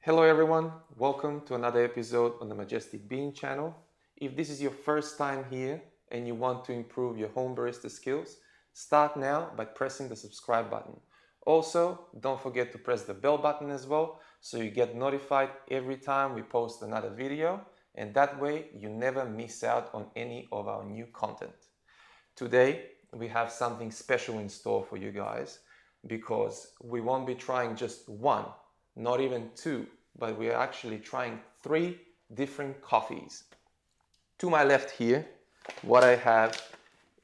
Hello everyone, welcome to another episode on the TMBean channel. If this is your first time here and you want to improve your home barista skills, start now by pressing the subscribe button. Also, don't forget to press the bell button as well so you get notified every time we post another video, and that way you never miss out on any of our new content. Today we have something special in store for you guys because we won't be trying just one, not even two, but we are actually trying 3 different coffees. To my left here, what I have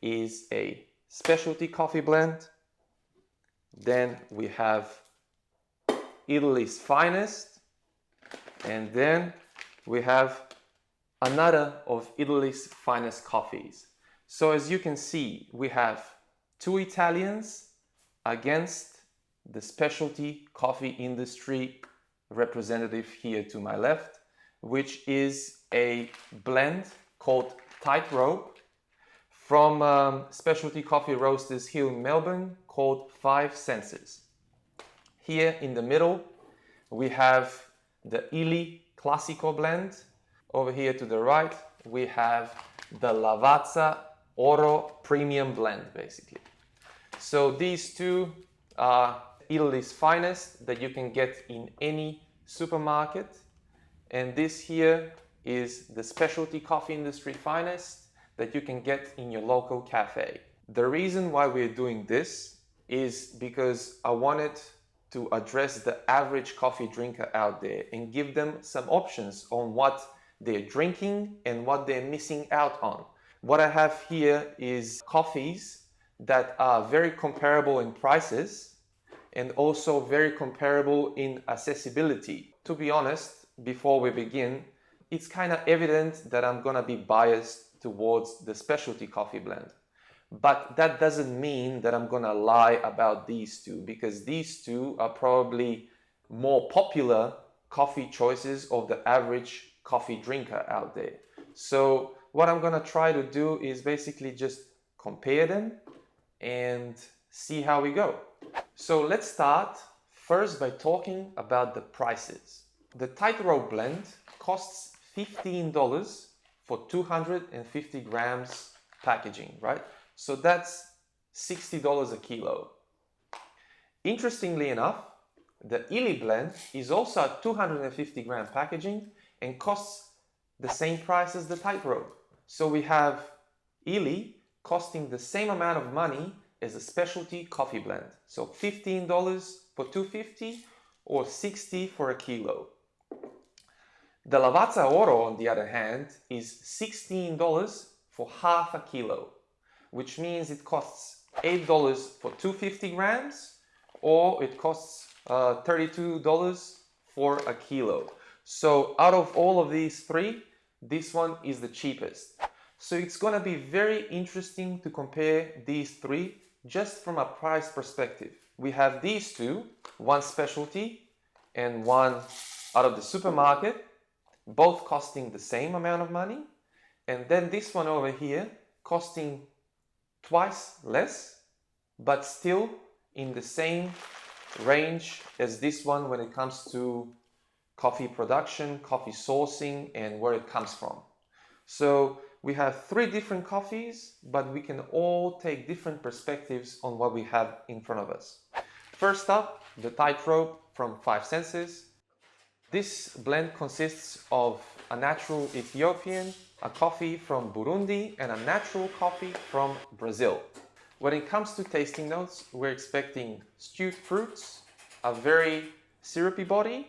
is a specialty coffee blend. Then we have Illy's Finest, and then we have another of Illy's finest coffees. So as you can see, we have 2 Italians against the specialty coffee industry representative here to my left, which is a blend called Tightrope from specialty coffee roasters here in Melbourne called 5 Senses. Here in the middle we have the Illy Classico blend. Over here to the right we have the Lavazza Oro premium blend basically. So these two are Illy's Finest that you can get in any supermarket, and this here is the specialty coffee industry finest that you can get in your local cafe. The reason why we're doing this is because I wanted to address the average coffee drinker out there and give them some options on what they're drinking and what they're missing out on. What I have here is coffees that are very comparable in prices and also very comparable in accessibility. To be honest, before we begin, it's kind of evident that I'm gonna be biased towards the specialty coffee blend. But that doesn't mean that I'm gonna lie about these two, because these two are probably more popular coffee choices of the average coffee drinker out there. So what I'm gonna try to do is basically just compare them and see how we go. So let's start first by talking about the prices. The Tightrope blend costs $15 for 250 grams packaging, right? So that's $60 a kilo. Interestingly enough, the Illy blend is also a 250 gram packaging and costs the same price as the Tightrope. So we have Illy costing the same amount of money as a specialty coffee blend. So $15 for 250 or $60 for a kilo. The Lavazza Oro, on the other hand, is $16 for half a kilo, which means it costs $8 for 250 grams, or it costs $32 for a kilo. So out of all of these 3, this one is the cheapest. So it's going to be very interesting to compare these 3 just from a price perspective. We have these 2, one specialty and one out of the supermarket, both costing the same amount of money, and then this one over here costing twice less, but still in the same range as this one when it comes to coffee production, coffee sourcing, and where it comes from. So we have 3 different coffees, but we can all take different perspectives on what we have in front of us. First up, the Tightrope from 5 Senses. This blend consists of a natural Ethiopian, a coffee from Burundi, and a natural coffee from Brazil. When it comes to tasting notes, we're expecting stewed fruits, a very syrupy body,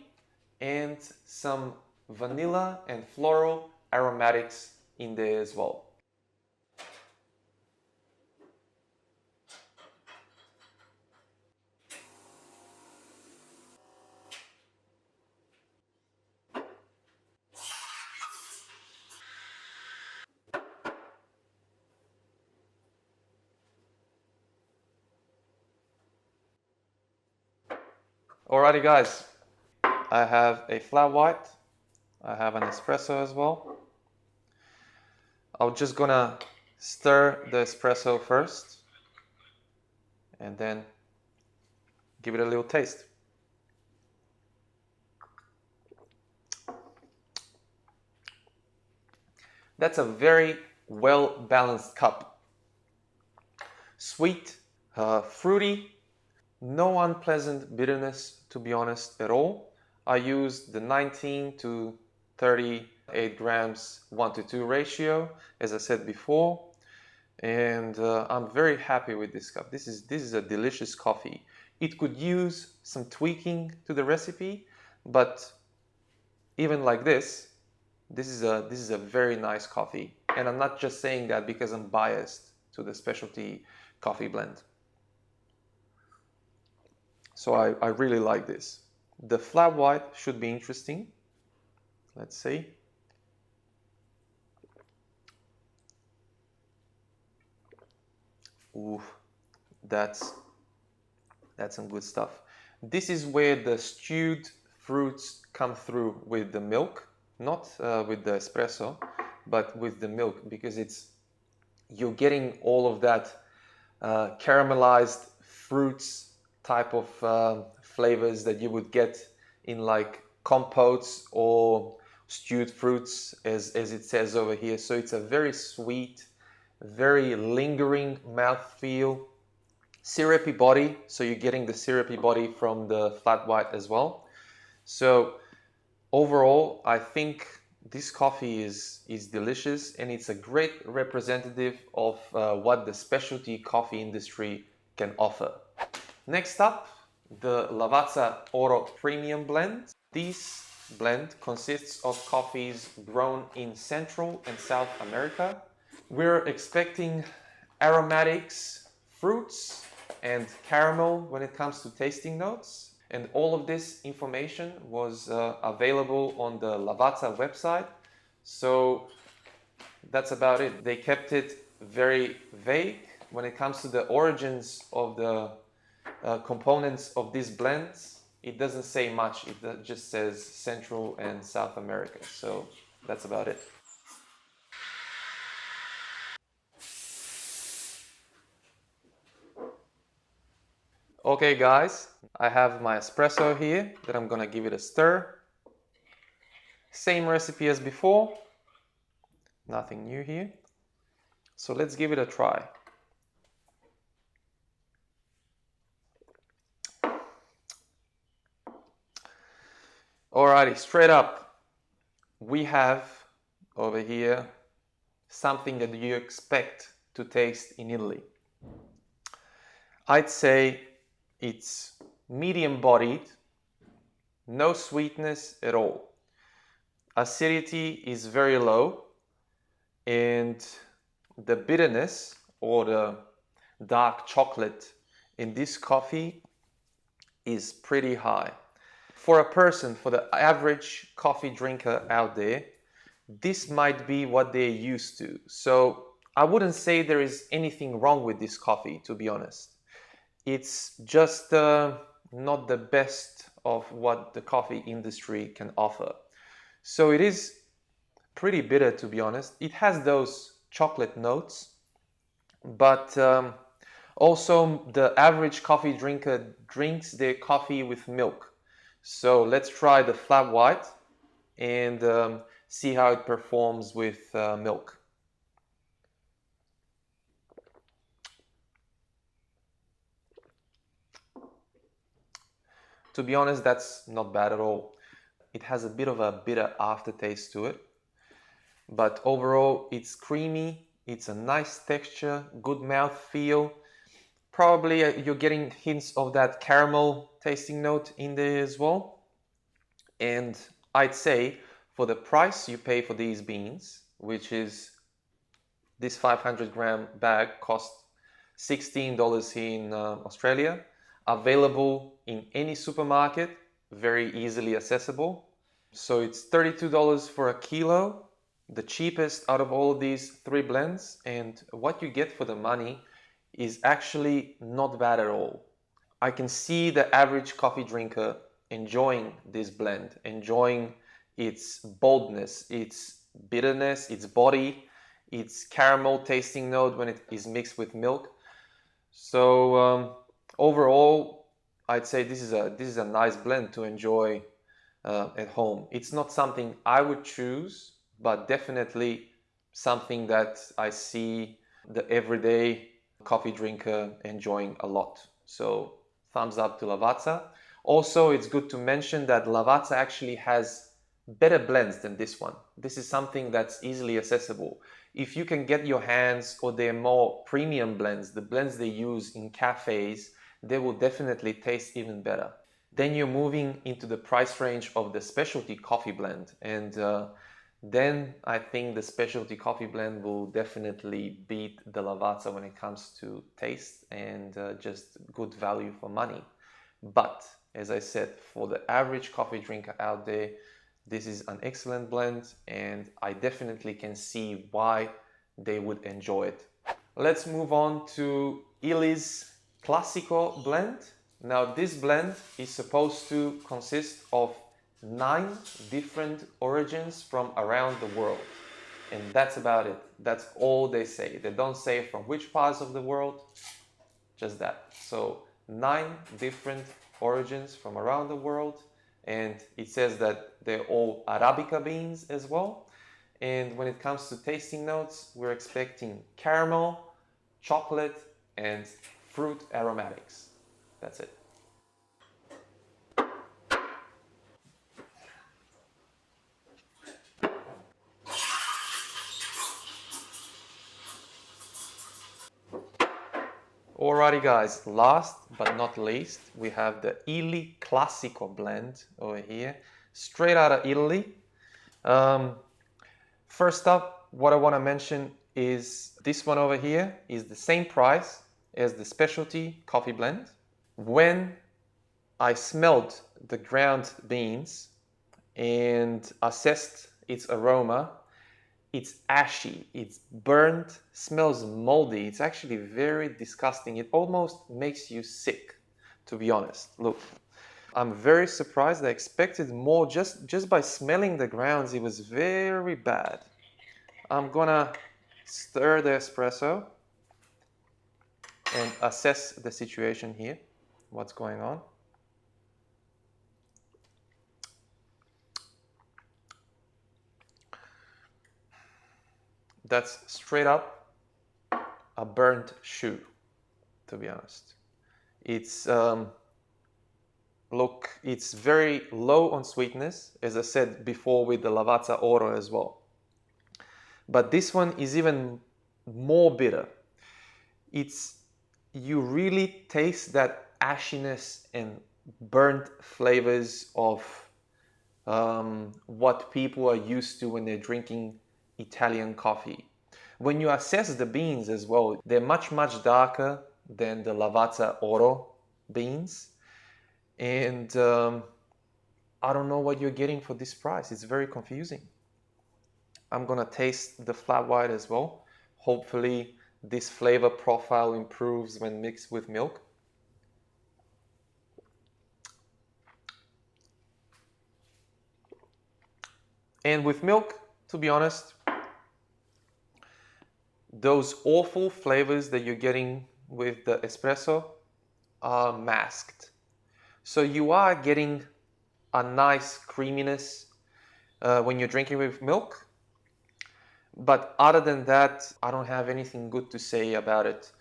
and some vanilla and floral aromatics in there as well. Alrighty guys, I have a flat white, I have an espresso as well. I'm just gonna stir the espresso first and then give it a little taste. That's a very well-balanced cup. Sweet, fruity, no unpleasant bitterness, to be honest, at all. I used the 19 to 38 grams 1:2 ratio, as I said before, and I'm very happy with this cup. This is a delicious coffee. It could use some tweaking to the recipe, but even like this is a very nice coffee. And I'm not just saying that because I'm biased to the specialty coffee blend. So I really like this. The flat white should be interesting. Let's see. Ooh, that's some good stuff. This is where the stewed fruits come through with the milk, not with the espresso, but with the milk, because you're getting all of that caramelized fruits type of flavors that you would get in like compotes or stewed fruits, as it says over here. So it's a very sweet, very lingering mouthfeel, syrupy body. So you're getting the syrupy body from the flat white as well. So overall, I think this coffee is delicious, and it's a great representative of what the specialty coffee industry can offer. Next up, the Lavazza Oro Premium Blend. This blend consists of coffees grown in Central and South America. We're expecting aromatics, fruits, and caramel when it comes to tasting notes. And all of this information was available on the Lavazza website. So that's about it. They kept it very vague when it comes to the origins of the components of these blends. It doesn't say much. It just says Central and South America. So that's about it. Okay guys, I have my espresso here that I'm gonna give it a stir. Same recipe as before, nothing new here. So let's give it a try. Alrighty, straight up, we have over here something that you expect to taste in Italy. I'd say it's medium bodied, no sweetness at all. Acidity is very low, and the bitterness or the dark chocolate in this coffee is pretty high. For a person, for the average coffee drinker out there, this might be what they're used to. So I wouldn't say there is anything wrong with this coffee, to be honest. It's just not the best of what the coffee industry can offer. So it is pretty bitter, to be honest. It has those chocolate notes, but also the average coffee drinker drinks their coffee with milk. So let's try the flat white and see how it performs with milk. To be honest, that's not bad at all. It has a bit of a bitter aftertaste to it, but overall it's creamy, it's a nice texture, good mouth feel. Probably you're getting hints of that caramel tasting note in there as well. And I'd say for the price you pay for these beans, which is this 500-gram bag costs $16 here in Australia, available in any supermarket, very easily accessible. So it's $32 for a kilo, the cheapest out of all of these three blends, and what you get for the money is actually not bad at all. I can see the average coffee drinker enjoying this blend, enjoying its boldness, its bitterness, its body, its caramel tasting note when it is mixed with milk. So overall, I'd say this is a nice blend to enjoy at home. It's not something I would choose, but definitely something that I see the everyday coffee drinker enjoying a lot. So thumbs up to Lavazza. Also, it's good to mention that Lavazza actually has better blends than this one. This is something that's easily accessible. If you can get your hands or their more premium blends, the blends they use in cafes, they will definitely taste even better. Then you're moving into the price range of the specialty coffee blend, and then I think the specialty coffee blend will definitely beat the Lavazza when it comes to taste and just good value for money. But as I said, for the average coffee drinker out there, this is an excellent blend, and I definitely can see why they would enjoy it. Let's move on to Illy's Classico blend. Now this blend is supposed to consist of 9 different origins from around the world. And that's about it. That's all they say. They don't say from which parts of the world, just that. So 9 different origins from around the world. And it says that they're all Arabica beans as well. And when it comes to tasting notes, we're expecting caramel, chocolate, and fruit aromatics. That's it. Alrighty guys, last but not least, we have the Illy Classico blend over here, straight out of Italy. First up, what I want to mention is this one over here is the same price as the specialty coffee blend. When I smelled the ground beans and assessed its aroma, it's ashy, it's burnt, smells moldy. It's actually very disgusting. It almost makes you sick, to be honest. Look, I'm very surprised. I expected more just by smelling the grounds. It was very bad. I'm gonna stir the espresso and assess the situation here, what's going on. That's straight up a burnt shoe, to be honest. It's look, it's very low on sweetness, as I said before with the Lavazza Oro as well. But this one is even more bitter. You really taste that ashiness and burnt flavors of what people are used to when they're drinking Italian coffee. When you assess the beans as well, they're much darker than the Lavazza Oro beans, and I don't know what you're getting for this price. It's very confusing. I'm gonna taste the flat white as well. Hopefully this flavor profile improves when mixed with milk. And with milk, to be honest, those awful flavors that you're getting with the espresso are masked. So you are getting a nice creaminess when you're drinking with milk. But other than that, I don't have anything good to say about it.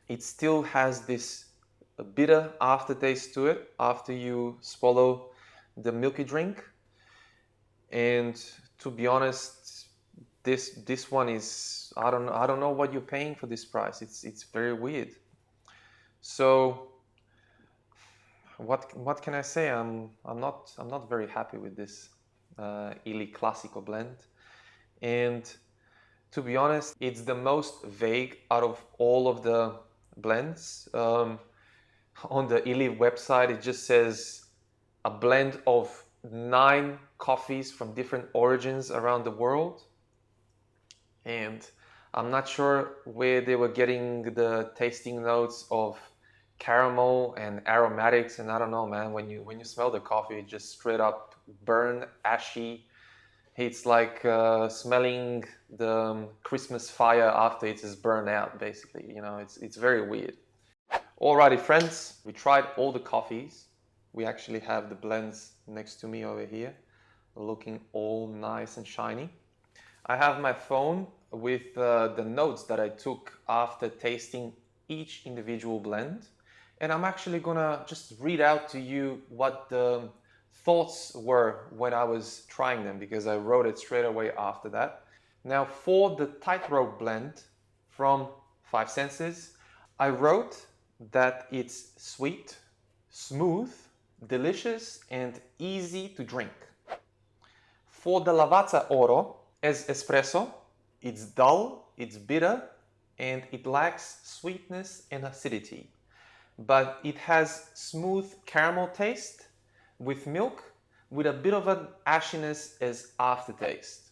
It still has this bitter aftertaste to it after you swallow the milky drink. And to be honest, this one is, I don't know what you're paying for this price. It's very weird. So what can I say? I'm not very happy with this Illy Classico blend. And to be honest, it's the most vague out of all of the blends. On the Illy website, it just says a blend of 9 coffees from different origins around the world. And I'm not sure where they were getting the tasting notes of caramel and aromatics, and I don't know, man, when you smell the coffee, it just straight up burn, ashy. It's like smelling the Christmas fire after it is burned out, basically. You know, it's very weird. Alrighty, friends, we tried all the coffees. We actually have the blends next to me over here, looking all nice and shiny. I have my phone with the notes that I took after tasting each individual blend. And I'm actually gonna just read out to you what the thoughts were when I was trying them, because I wrote it straight away after that. Now, for the Tightrope blend from Five Senses, I wrote that it's sweet, smooth, delicious, and easy to drink. For the Lavazza Oro, as espresso, it's dull, it's bitter, and it lacks sweetness and acidity. But it has smooth caramel taste with milk, with a bit of an ashiness as aftertaste.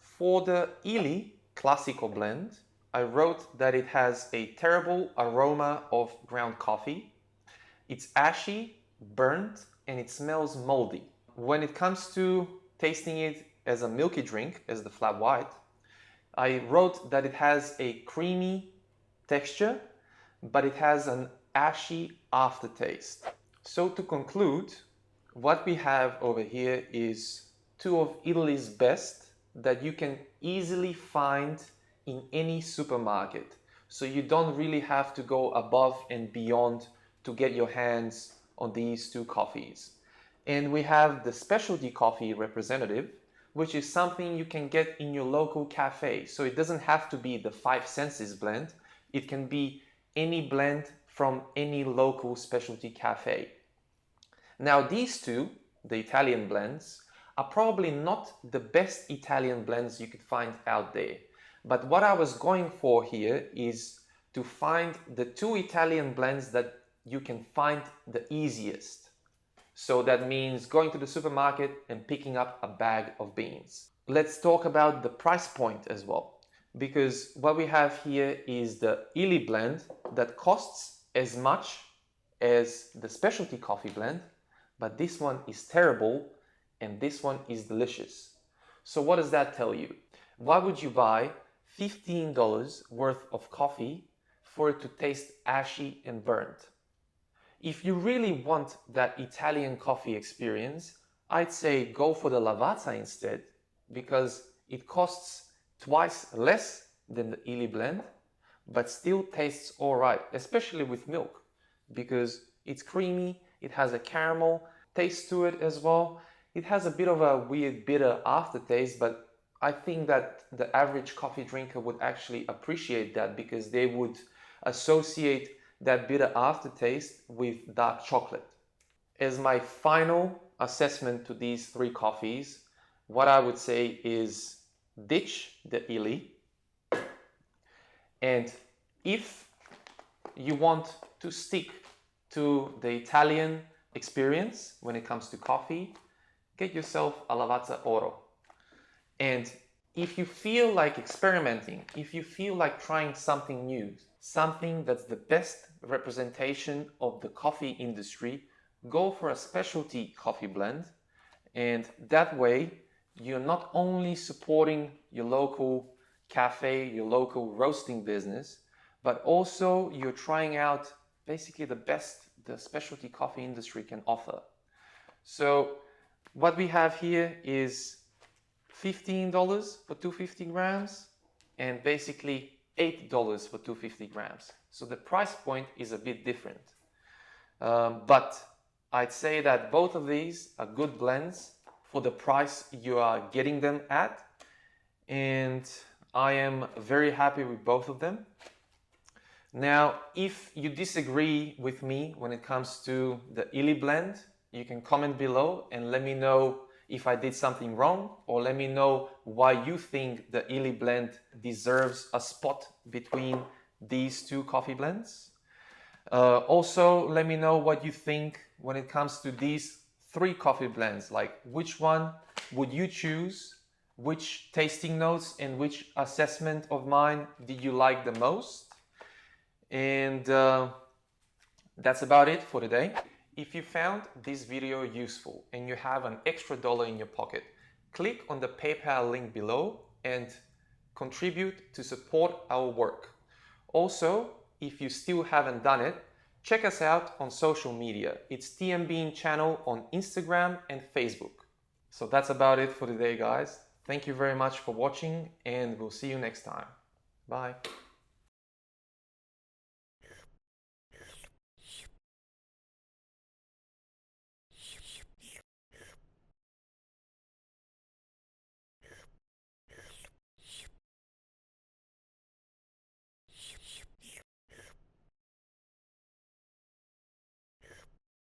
For the Illy Classico blend, I wrote that it has a terrible aroma of ground coffee. It's ashy, burnt, and it smells moldy. When it comes to tasting it as a milky drink, as the flat white, I wrote that it has a creamy texture, but it has an ashy aftertaste. So to conclude, what we have over here is two of Italy's best that you can easily find in any supermarket. So you don't really have to go above and beyond to get your hands on these two coffees. And we have the specialty coffee representative, which is something you can get in your local cafe. So it doesn't have to be the Five Senses blend. It can be any blend from any local specialty cafe. Now these two, the Italian blends, are probably not the best Italian blends you could find out there. But what I was going for here is to find the two Italian blends that you can find the easiest. So that means going to the supermarket and picking up a bag of beans. Let's talk about the price point as well, because what we have here is the Illy blend that costs as much as the specialty coffee blend, but this one is terrible and this one is delicious. So what does that tell you? Why would you buy $15 worth of coffee for it to taste ashy and burnt? If you really want that Italian coffee experience, I'd say go for the Lavazza instead, because it costs twice less than the Illy blend, but still tastes all right, especially with milk, because it's creamy, it has a caramel taste to it as well. It has a bit of a weird bitter aftertaste, but I think that the average coffee drinker would actually appreciate that, because they would associate that bitter aftertaste with dark chocolate. As my final assessment to these three coffees, what I would say is ditch the Illy. And if you want to stick to the Italian experience when it comes to coffee, get yourself a Lavazza Oro. And if you feel like experimenting, if you feel like trying something new, something that's the best representation of the coffee industry, go for a specialty coffee blend. And that way, you're not only supporting your local cafe, your local roasting business, but also you're trying out basically the best the specialty coffee industry can offer. So what we have here is $15 for 250 grams and basically $8 for 250 grams. So the price point is a bit different. But I'd say that both of these are good blends for the price you are getting them at. And I am very happy with both of them. Now, if you disagree with me when it comes to the Illy blend, you can comment below and let me know if I did something wrong, or let me know why you think the Illy blend deserves a spot between these two coffee blends. Also, let me know what you think when it comes to these three coffee blends, like which one would you choose, which tasting notes and which assessment of mine did you like the most. And that's about it for today. If you found this video useful and you have an extra $1 in your pocket, click on the PayPal link below and contribute to support our work. Also, if you still haven't done it, check us out on social media. It's TMBean channel on Instagram and Facebook. So that's about it for today, guys. Thank you very much for watching, and we'll see you next time. Bye.